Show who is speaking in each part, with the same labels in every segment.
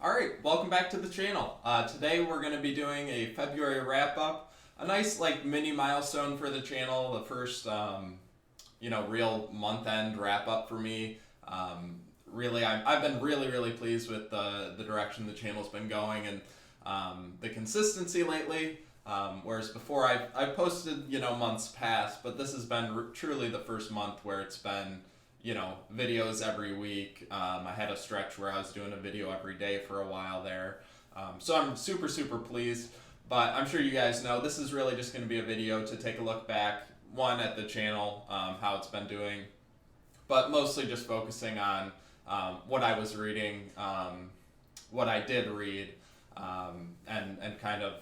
Speaker 1: Alright, welcome back to the channel. Today we're going to be doing a February wrap-up. A nice mini milestone for the channel, the first real month-end wrap-up for me. Really, I've been really pleased with the direction the channel's been going and the consistency lately. Whereas before I've posted months past, but this has been truly the first month where it's been videos every week. I had a stretch where I was doing a video every day for a while there. So I'm super pleased, but I'm sure you guys know this is really just going to be a video to take a look back, one, at the channel, how it's been doing, but mostly just focusing on what I was reading, what I did read, and kind of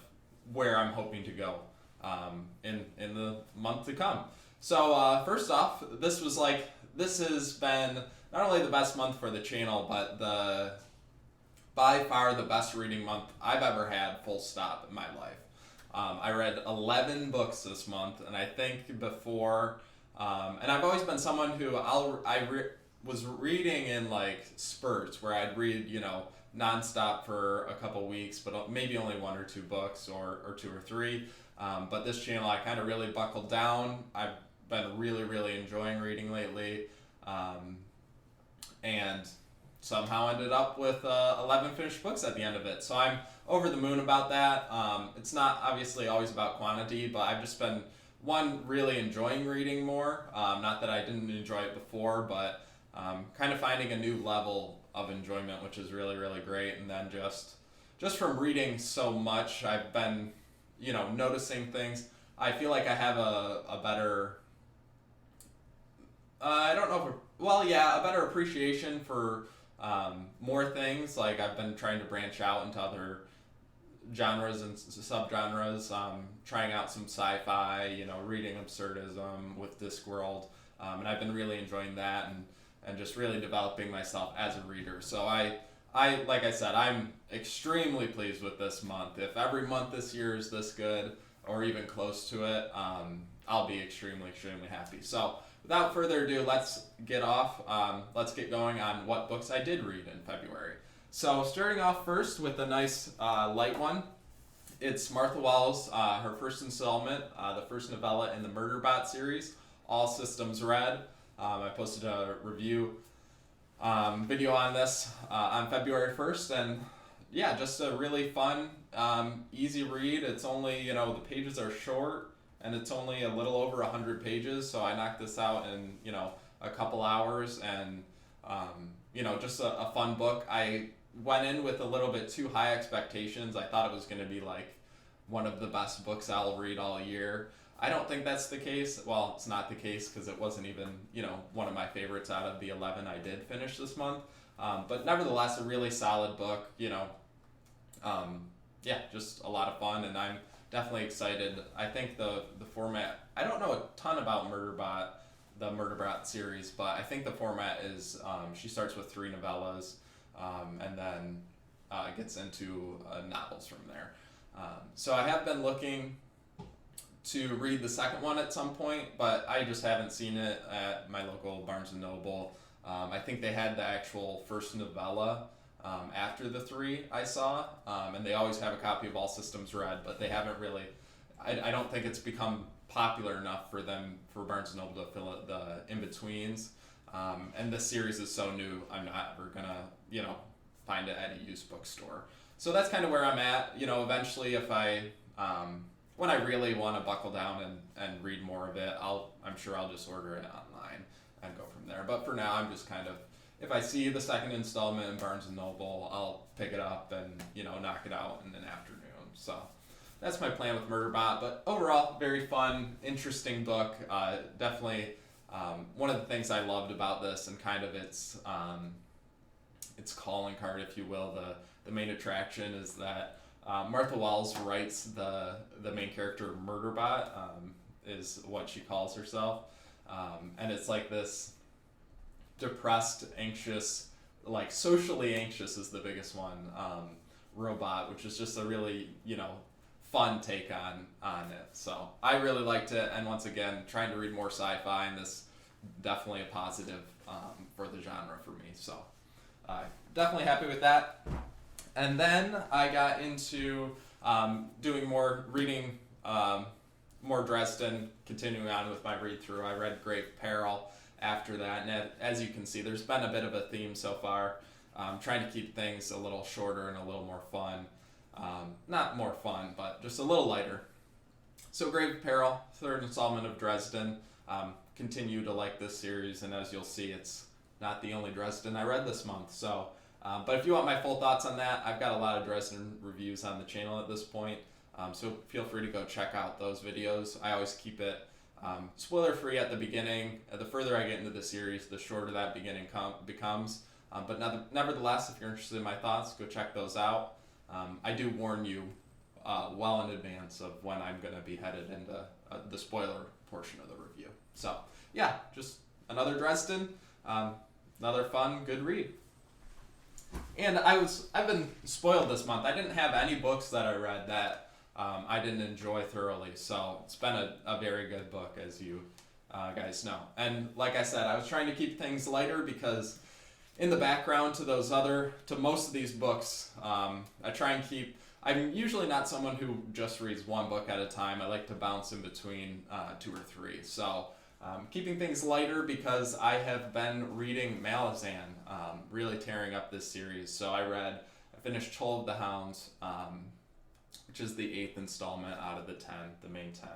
Speaker 1: where I'm hoping to go in the month to come. So first off, this has been not only the best month for the channel, but by far the best reading month I've ever had, full stop, in my life. I read 11 books this month, and I think before, and I've always been someone who was reading in spurts where I'd read, nonstop for a couple weeks, but maybe only one or two books or two or three. But this channel, I kind of really buckled down. I've been really enjoying reading lately, and somehow ended up with 11 finished books at the end of it. So I'm over the moon about that. It's not obviously always about quantity, but I've just been, one, really enjoying reading more. Not that I didn't enjoy it before, but kind of finding a new level of enjoyment, which is really great. And then just from reading so much, I've been noticing things. I feel like I have a better, I don't know if, a better appreciation for more things. I've been trying to branch out into other genres and subgenres, trying out some sci-fi, reading absurdism with Discworld, and I've been really enjoying that and just really developing myself as a reader. So I like I said, I'm extremely pleased with this month. If every month this year is this good, or even close to it, I'll be extremely happy. So without further ado, let's get going on what books I did read in February. So starting off first with a nice light one, it's Martha Wells, her first installment, the first novella in the Murderbot series, All Systems Red. I posted a review video on this on February 1st, and yeah, just a really fun, easy read. It's only, the pages are short, and it's only a little over 100 pages, so I knocked this out in, a couple hours, and, just a fun book. I went in with a little bit too high expectations. I thought it was going to be one of the best books I'll read all year. I don't think that's the case. Well, it's not the case because it wasn't even, one of my favorites out of the 11 I did finish this month. But nevertheless, a really solid book, just a lot of fun, and I'm definitely excited. I think the format, I don't know a ton about Murderbot, the Murderbot series, but I think the format is she starts with 3 novellas and then gets into novels from there. So I have been looking to read the second one at some point, but I just haven't seen it at my local Barnes & Noble. I think they had the actual first novella after the 3 I saw, and they always have a copy of All Systems Red, but they haven't really, I don't think it's become popular enough for Barnes & Noble to fill the in-betweens, and this series is so new, I'm not ever gonna, find it at a used bookstore. So that's kind of where I'm at. Eventually if when I really want to buckle down and read more of it, I'm sure I'll just order it online and go from there. But for now, I'm just kind of, if I see the second installment in Barnes & Noble, I'll pick it up and, knock it out in an afternoon. So that's my plan with Murderbot. But overall, very fun, interesting book. Definitely one of the things I loved about this, and kind of its calling card, if you will, the main attraction, is that Martha Wells writes the main character Murderbot, is what she calls herself, and it's this depressed, anxious, socially anxious is the biggest one, robot, which is just a really fun take on it. So I really liked it, and once again, trying to read more sci-fi, and this definitely a positive for the genre for me. So definitely happy with that. And then I got into doing more reading, more Dresden, continuing on with my read through. I read Grave Peril after that, and as you can see, there's been a bit of a theme so far. Trying to keep things a little shorter and a little more fun. Not more fun, but just a little lighter. So Grave Peril, third installment of Dresden. Continue to like this series, and as you'll see, it's not the only Dresden I read this month. So, but if you want my full thoughts on that, I've got a lot of Dresden reviews on the channel at this point. So feel free to go check out those videos. I always keep it spoiler free at the beginning. The further I get into the series, the shorter that beginning becomes. But nevertheless, if you're interested in my thoughts, go check those out. I do warn you well in advance of when I'm going to be headed into the spoiler portion of the review. So yeah, just another Dresden, another fun, good read. And I've been spoiled this month. I didn't have any books that I read that I didn't enjoy thoroughly. So it's been a very good book, as you guys know. And like I said, I was trying to keep things lighter because in the background to most of these books, I try and I'm usually not someone who just reads one book at a time. I like to bounce in between 2 or 3. So keeping things lighter because I have been reading Malizan, really tearing up this series. So I finished Toll of the Hounds, which is the 8th installment out of the 10, the main 10.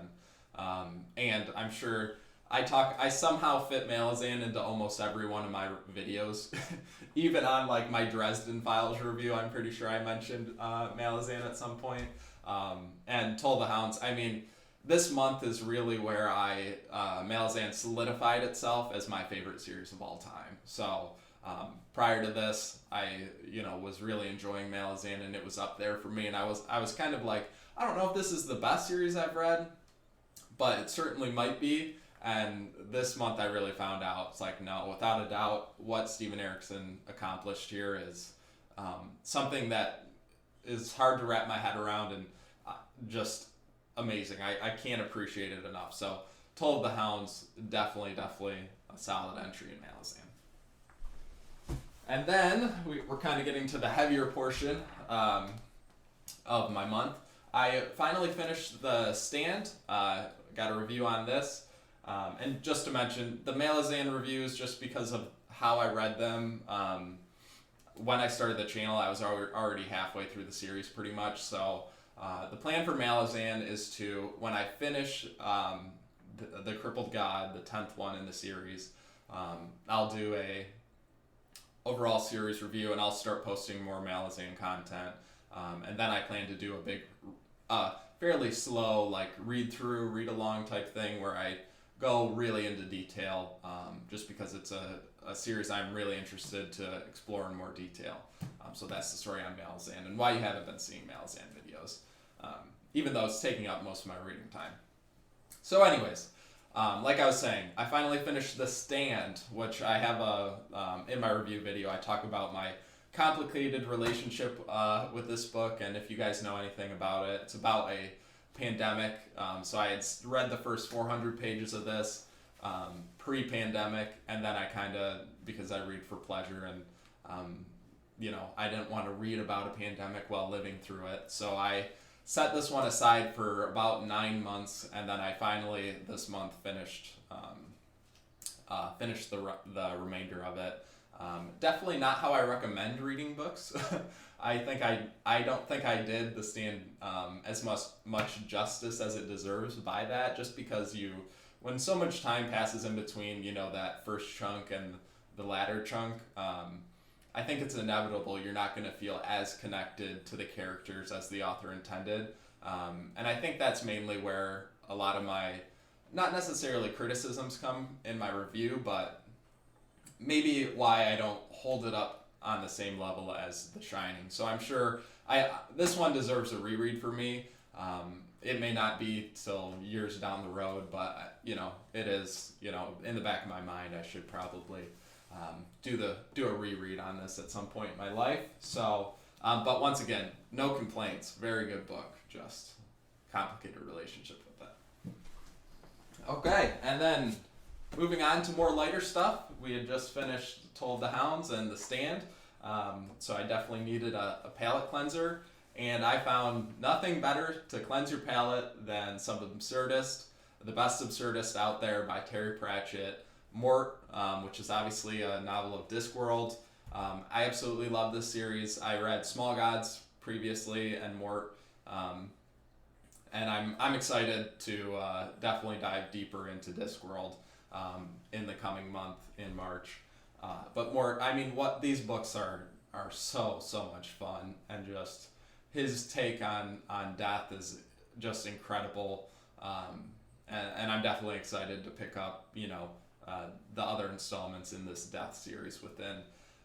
Speaker 1: And I'm sure I somehow fit Malizan into almost every one of my videos. Even on like my Dresden Files review, I'm pretty sure I mentioned Malizan at some point. And Toll the Hounds, I mean, this month is really where Malizan solidified itself as my favorite series of all time. So prior to this, I was really enjoying Malizan, and it was up there for me. And I was kind of like, I don't know if this is the best series I've read, but it certainly might be. And this month I really found out, it's like, no, without a doubt, what Steven Erikson accomplished here is something that is hard to wrap my head around, and just amazing. I can't appreciate it enough. So Toll of the Hounds, definitely a solid entry in Malizan. And then we're kind of getting to the heavier portion of my month. I finally finished The Stand, got a review on this. And just to mention, the Malizan reviews, just because of how I read them, when I started the channel, I was already halfway through the series pretty much. So the plan for Malizan is to, when I finish the Crippled God, the 10th one in the series, I'll do a overall series review, and I'll start posting more Malizan content. And then I plan to do a big, fairly slow, like read along type thing where I go really into detail, just because it's a series I'm really interested to explore in more detail. So that's the story on Malizan, and why you haven't been seeing Malizan videos, even though it's taking up most of my reading time. So anyways, like I was saying, I finally finished The Stand, which I have in my review video, I talk about my complicated relationship with this book, and if you guys know anything about it, it's about a pandemic. So I had read the first 400 pages of this pre-pandemic, and then I because I read for pleasure, and I didn't want to read about a pandemic while living through it, so I set this one aside for about 9 months, and then I finally this month finished the remainder of it. Definitely not how I recommend reading books. I don't think I did The Stand as much justice as it deserves by that, just because when so much time passes in between, that first chunk and the latter chunk, I think it's inevitable you're not going to feel as connected to the characters as the author intended. And I think that's mainly where a lot of my, not necessarily criticisms come in my review, but maybe why I don't hold it up on the same level as The Shining. So I'm sure this one deserves a reread for me. It may not be till years down the road, but it is, in the back of my mind, I should probably do a reread on this at some point in my life. So, but once again, no complaints. Very good book. Just complicated relationship with it. Okay, and then moving on to more lighter stuff, we had just finished Toll of the Hounds and The Stand. So I definitely needed a palate cleanser, and I found nothing better to cleanse your palate than some Absurdist, the best Absurdist out there by Terry Pratchett, Mort, which is obviously a novel of Discworld. I absolutely love this series. I read Small Gods previously and Mort, and I'm excited to definitely dive deeper into Discworld in the coming month in March. But Mort, I mean, what these books are so much fun, and just his take on death is just incredible. And I'm definitely excited to pick up, the other installments in this death series within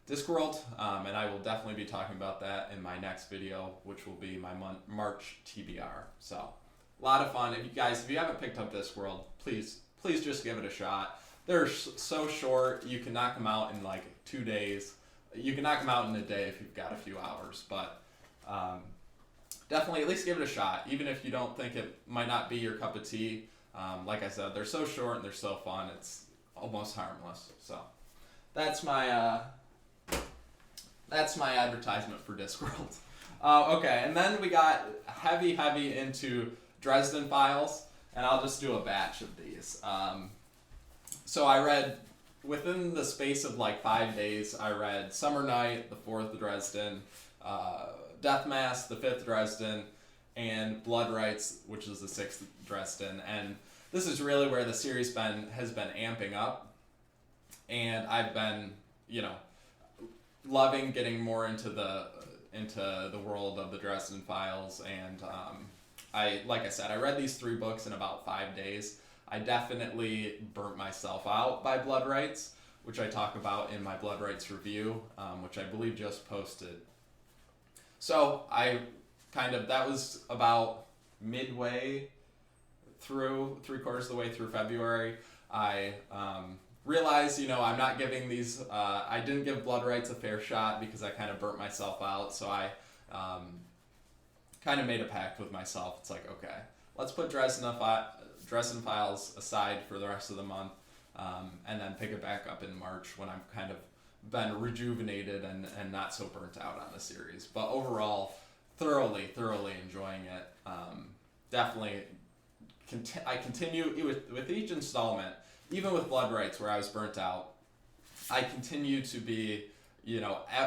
Speaker 1: Discworld, and I will definitely be talking about that in my next video, which will be my March TBR. So, a lot of fun. If you haven't picked up Discworld, please just give it a shot. They're so short. You can knock them out in like 2 days. You can knock them out in a day if you've got a few hours, but definitely at least give it a shot, even if you don't think it might not be your cup of tea. Like I said, they're so short and they're so fun. It's almost harmless. So that's my advertisement for Discworld. Okay, and then we got heavy into Dresden Files, and I'll just do a batch of these. So I read, within the space of like 5 days, I read Summer Night, the 4th Dresden, Death Mass, the 5th Dresden, and Blood Rites, which is the 6th Dresden. And this is really where the series has been amping up, and I've been, loving getting more into the world of the Dresden Files. And like I said, I read these 3 books in about 5 days. I definitely burnt myself out by Blood Rites, which I talk about in my Blood Rites review, which I believe just posted. So that was about midway through, 3/4 of the way through February. I realized, I'm not giving these, I didn't give Blood Rites a fair shot because I kind of burnt myself out. So I kind of made a pact with myself. It's like, okay, let's put Dresden Files aside for the rest of the month, and then pick it back up in March when I'm kind of been rejuvenated and not so burnt out on the series. But overall, thoroughly enjoying it. Definitely, I continue with each installment, even with Blood Rites where I was burnt out. I continue to be,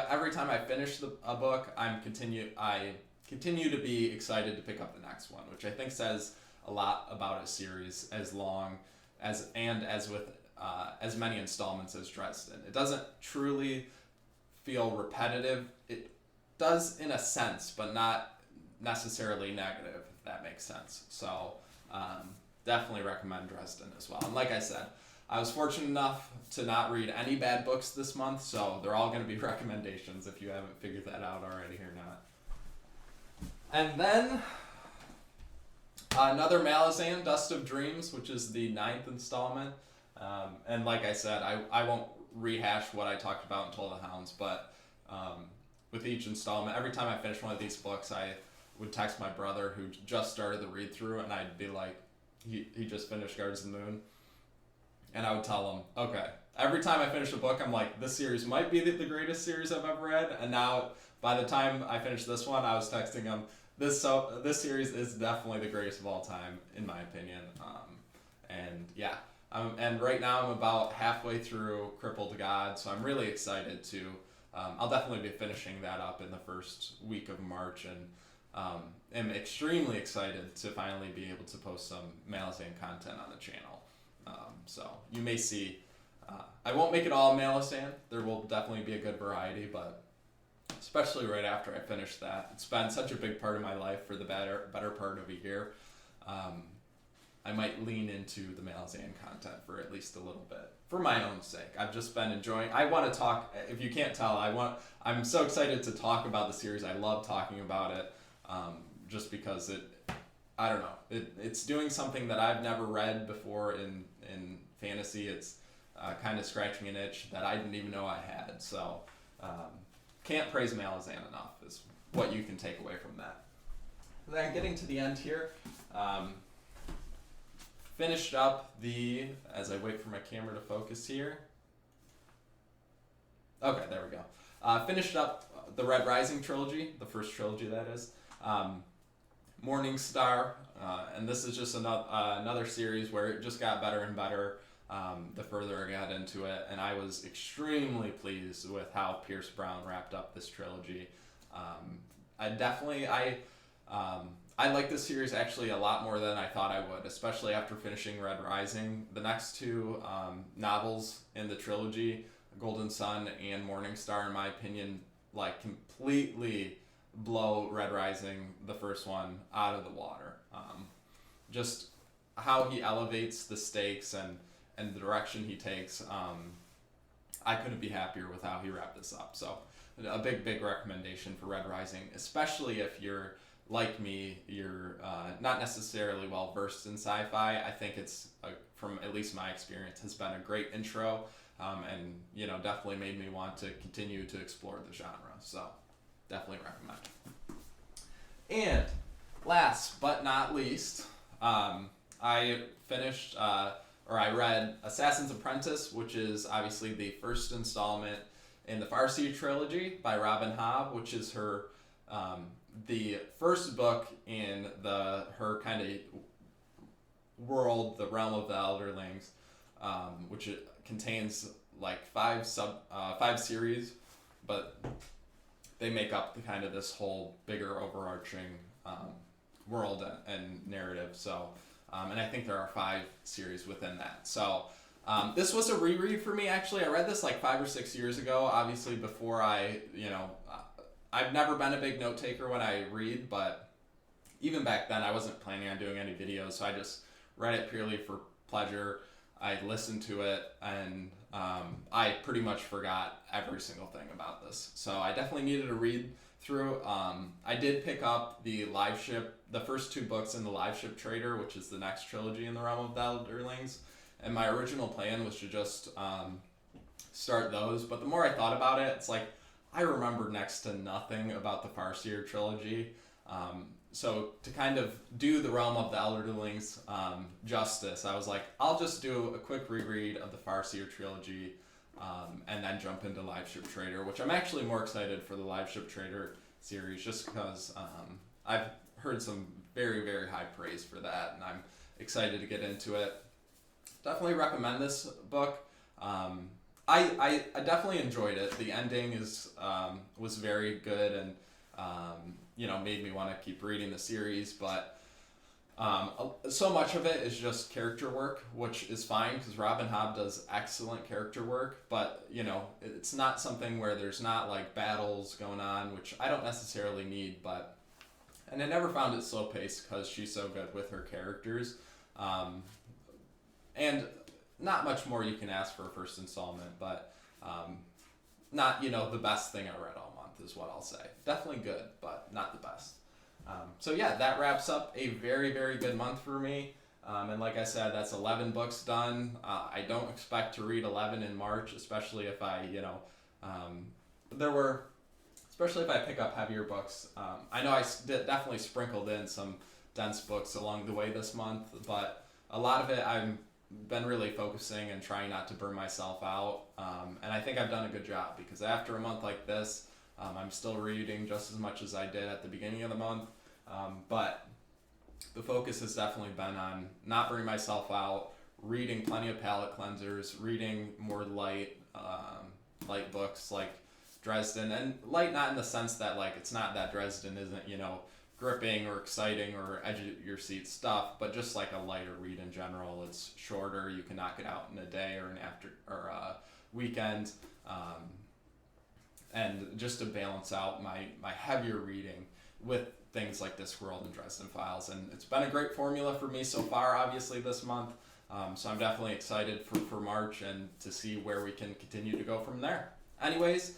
Speaker 1: every time I finish a book, I continue to be excited to pick up the next one, which I think says a lot about a series as long as with as many installments as Dresden. It doesn't truly feel repetitive. It does in a sense, but not necessarily negative, if that makes sense. So definitely recommend Dresden as well. And like I said, I was fortunate enough to not read any bad books this month, so they're all going to be recommendations if you haven't figured that out already or not. And then another Malizan, Dust of Dreams, which is the 9th installment. And like I said, I won't rehash what I talked about in Toll the Hounds, but with each installment, every time I finish one of these books, I would text my brother who just started the read through, and I'd be like, he just finished Guards of the Moon, and I would tell him, okay, every time I finish a book, I'm like, this series might be the greatest series I've ever read, and now by the time I finished this one, I was texting him, this series is definitely the greatest of all time, in my opinion. And yeah, and right now I'm about halfway through Crippled God, so I'm really excited to. I'll definitely be finishing that up in the first week of March, and am extremely excited to finally be able to post some Malizan content on the channel. So you may see, I won't make it all Malizan. There will definitely be a good variety, but especially right after I finish that, it's been such a big part of my life for the better part of a year. I might lean into the Malizan content for at least a little bit, for my own sake. I've just been enjoying. I want to talk. If you can't tell, I'm so excited to talk about the series. I love talking about it, just because I don't know. It's doing something that I've never read before in fantasy. It's kind of scratching an itch that I didn't even know I had. So can't praise Malizan enough is what you can take away from that. Then getting to the end here. Finished up as I wait for my camera to focus here. Okay, there we go. Finished up the Red Rising trilogy, the first trilogy that is. Morning Star, and this is just another series where it just got better and better the further I got into it, and I was extremely pleased with how Pierce Brown wrapped up this trilogy. I like this series actually a lot more than I thought I would, especially after finishing Red Rising. The next two novels in the trilogy, Golden Sun and Morning Star, in my opinion, like completely blow Red Rising, the first one, out of the water. Just how he elevates the stakes and the direction he takes. I couldn't be happier with how he wrapped this up. So a big recommendation for Red Rising, especially if you're like me, you're not necessarily well versed in sci-fi. I think it's, from at least my experience, has been a great intro, and definitely made me want to continue to explore the genre. So definitely recommend. And last but not least, I finished or I read Assassin's Apprentice, which is obviously the first installment in the Farseer trilogy by Robin Hobb, which is her the first book in her kind of world, the realm of the Elderlings, which it contains like five series, but they make up the kind of this whole bigger overarching world and narrative. So, and I think there are 5 series within that. So, this was a reread for me, actually. I read this like 5 or 6 years ago, obviously before I've never been a big note taker when I read, but even back then I wasn't planning on doing any videos, so I just read it purely for pleasure. I listened to it, and I pretty much forgot every single thing about this. So I definitely needed to read through. I did pick up the first 2 books in the Live Ship Trader, which is the next trilogy in the realm of the Elderlings. And my original plan was to just start those. But the more I thought about it, it's like I remembered next to nothing about the Farseer trilogy. So to kind of do the realm of the Elderlings justice, I was like, I'll just do a quick reread of the Farseer trilogy, and then jump into Live Ship Trader, which I'm actually more excited for the Live Ship Trader series just because I've heard some very, very high praise for that, and I'm excited to get into it. Definitely recommend this book. I definitely enjoyed it. The ending was very good, and made me want to keep reading the series, but so much of it is just character work, which is fine because Robin Hobb does excellent character work, but it's not something where there's not like battles going on, which I don't necessarily need, and I never found it slow paced because she's so good with her characters, and not much more you can ask for a first installment, but not the best thing I read all month is what I'll say. Definitely good, but not the best. So yeah, that wraps up a very, very good month for me. And like I said, that's 11 books done. I don't expect to read 11 in March, especially if especially if I pick up heavier books. I know I definitely sprinkled in some dense books along the way this month, but a lot of it I've been really focusing and trying not to burn myself out. And I think I've done a good job because after a month like this, I'm still reading just as much as I did at the beginning of the month, but the focus has definitely been on not burning myself out, reading plenty of palate cleansers, reading more light books like Dresden, and light not in the sense that like it's not that Dresden isn't gripping or exciting or edge of your seat stuff, but just like a lighter read in general. It's shorter, you can knock it out in a day or a weekend. And just to balance out my heavier reading with things like Discworld and Dresden Files. And it's been a great formula for me so far, obviously, this month. So I'm definitely excited for March and to see where we can continue to go from there. Anyways,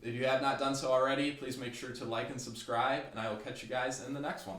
Speaker 1: if you have not done so already, please make sure to like and subscribe, and I will catch you guys in the next one.